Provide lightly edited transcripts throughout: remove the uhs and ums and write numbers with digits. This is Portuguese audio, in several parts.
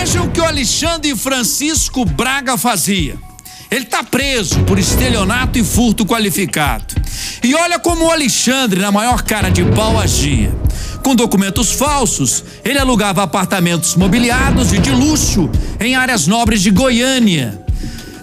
Vejam o que o Alexandre Francisco Braga fazia. Ele está preso por estelionato e furto qualificado. E olha como o Alexandre, na maior cara de pau, agia. Com documentos falsos, ele alugava apartamentos mobiliados e de luxo em áreas nobres de Goiânia.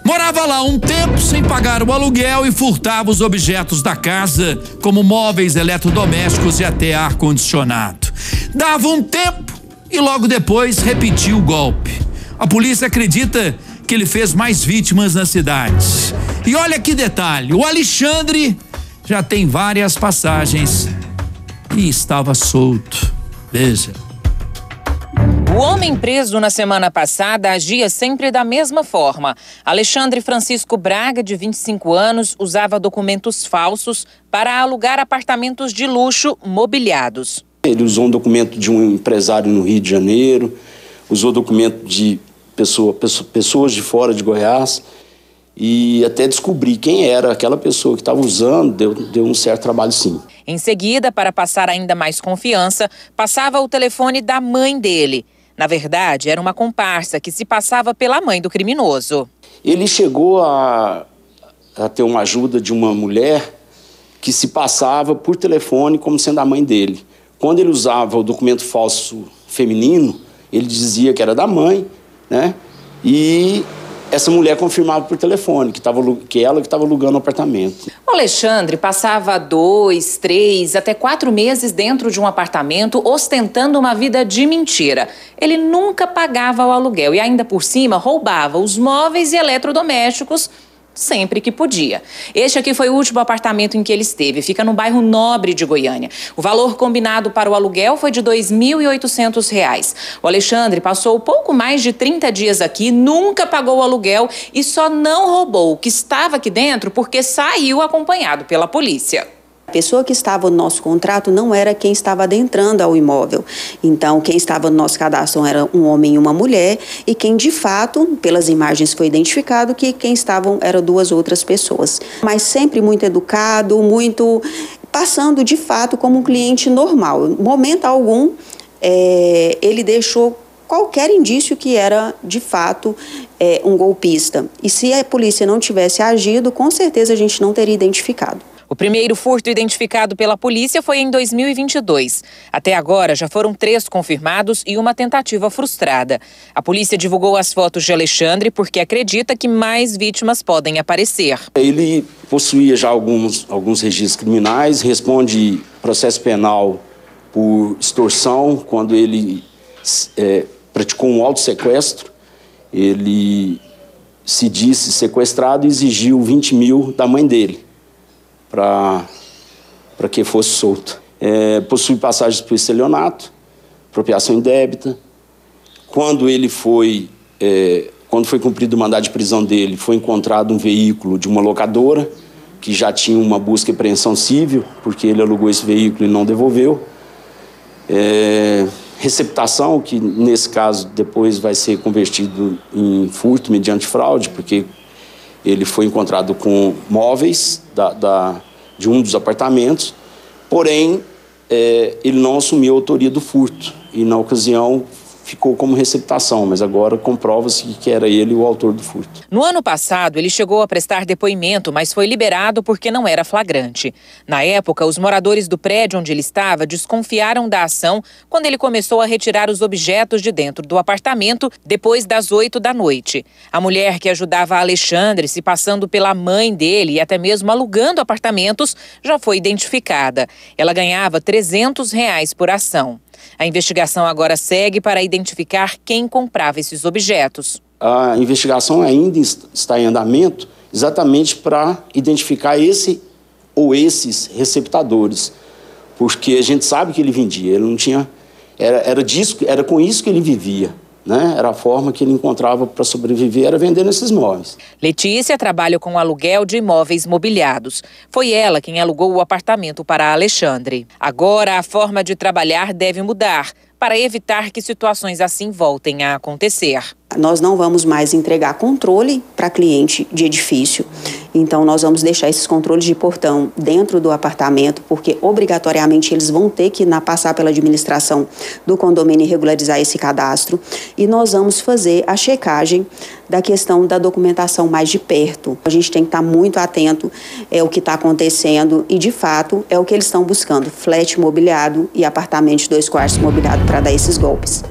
Morava lá um tempo sem pagar o aluguel e furtava os objetos da casa, como móveis, eletrodomésticos e até ar-condicionado. Dava um tempo e logo depois repetia o golpe. A polícia acredita que ele fez mais vítimas na cidade. E olha que detalhe, o Alexandre já tem várias passagens e estava solto. Veja. O homem preso na semana passada agia sempre da mesma forma. Alexandre Francisco Braga, de 25 anos, usava documentos falsos para alugar apartamentos de luxo mobiliados. Ele usou um documento de um empresário no Rio de Janeiro, usou documento de pessoas de fora de Goiás, e até descobrir quem era aquela pessoa que estava usando, deu um certo trabalho, sim. Em seguida, para passar ainda mais confiança, passava o telefone da mãe dele. Na verdade, era uma comparsa que se passava pela mãe do criminoso. Ele chegou a ter uma ajuda de uma mulher que se passava por telefone como sendo a mãe dele. Quando ele usava o documento falso feminino, ele dizia que era da mãe, né? E essa mulher confirmava por telefone que ela que estava alugando o apartamento. O Alexandre passava 2, 3, até 4 meses dentro de um apartamento ostentando uma vida de mentira. Ele nunca pagava o aluguel e ainda por cima roubava os móveis e eletrodomésticos sempre que podia. Este aqui foi o último apartamento em que ele esteve. Fica no bairro Nobre de Goiânia. O valor combinado para o aluguel foi de R$ 2.800. O Alexandre passou pouco mais de 30 dias aqui, nunca pagou o aluguel e só não roubou o que estava aqui dentro porque saiu acompanhado pela polícia. A pessoa que estava no nosso contrato não era quem estava adentrando ao imóvel. Então, quem estava no nosso cadastro era um homem e uma mulher, e quem, de fato, pelas imagens foi identificado que quem estavam eram 2 outras pessoas. Mas sempre muito educado, muito passando, de fato, como um cliente normal. Em momento algum, ele deixou qualquer indício que era, de fato, um golpista. E se a polícia não tivesse agido, com certeza a gente não teria identificado. O primeiro furto identificado pela polícia foi em 2022. Até agora, já foram 3 confirmados e uma tentativa frustrada. A polícia divulgou as fotos de Alexandre porque acredita que mais vítimas podem aparecer. Ele possuía já alguns registros criminais, responde processo penal por extorsão, quando ele praticou um autossequestro. Ele se disse sequestrado e exigiu 20 mil da mãe dele para que fosse solto. Possui passagens por estelionato, apropriação indébita. Quando foi cumprido o mandado de prisão dele, foi encontrado um veículo de uma locadora que já tinha uma busca e apreensão civil, porque ele alugou esse veículo e não devolveu. Receptação, que nesse caso depois vai ser convertido em furto mediante fraude, porque ele foi encontrado com móveis de um dos apartamentos, porém, ele não assumiu a autoria do furto e, na ocasião, ficou como receptação, mas agora comprova-se que era ele o autor do furto. No ano passado, ele chegou a prestar depoimento, mas foi liberado porque não era flagrante. Na época, os moradores do prédio onde ele estava desconfiaram da ação quando ele começou a retirar os objetos de dentro do apartamento depois das 8 da noite. A mulher que ajudava Alexandre, se passando pela mãe dele e até mesmo alugando apartamentos, já foi identificada. Ela ganhava R$ 300 por ação. A investigação agora segue para identificar quem comprava esses objetos. A investigação ainda está em andamento exatamente para identificar esse ou esses receptadores, porque a gente sabe que ele vendia, ele não tinha, era com isso que ele vivia, né? Era a forma que ele encontrava para sobreviver, era vendendo esses móveis. Letícia trabalha com aluguel de imóveis mobiliados. Foi ela quem alugou o apartamento para Alexandre. Agora, a forma de trabalhar deve mudar para evitar que situações assim voltem a acontecer. Nós não vamos mais entregar controle para cliente de edifício. Então nós vamos deixar esses controles de portão dentro do apartamento, porque obrigatoriamente eles vão ter que passar pela administração do condomínio e regularizar esse cadastro. E nós vamos fazer a checagem da questão da documentação mais de perto. A gente tem que estar muito atento ao que está acontecendo e, de fato, é o que eles estão buscando, flat mobiliado e apartamento de 2 quartos mobiliado para dar esses golpes.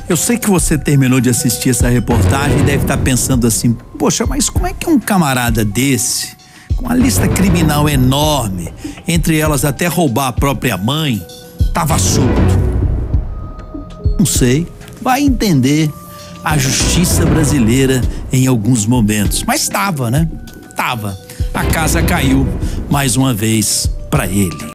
Eu sei que você terminou de assistir essa reportagem e deve estar pensando assim, poxa, mas como é que um camarada desse, com uma lista criminal enorme, entre elas até roubar a própria mãe, estava solto? Não sei, vai entender a justiça brasileira em alguns momentos. Mas estava, né? Tava. A casa caiu mais uma vez para ele.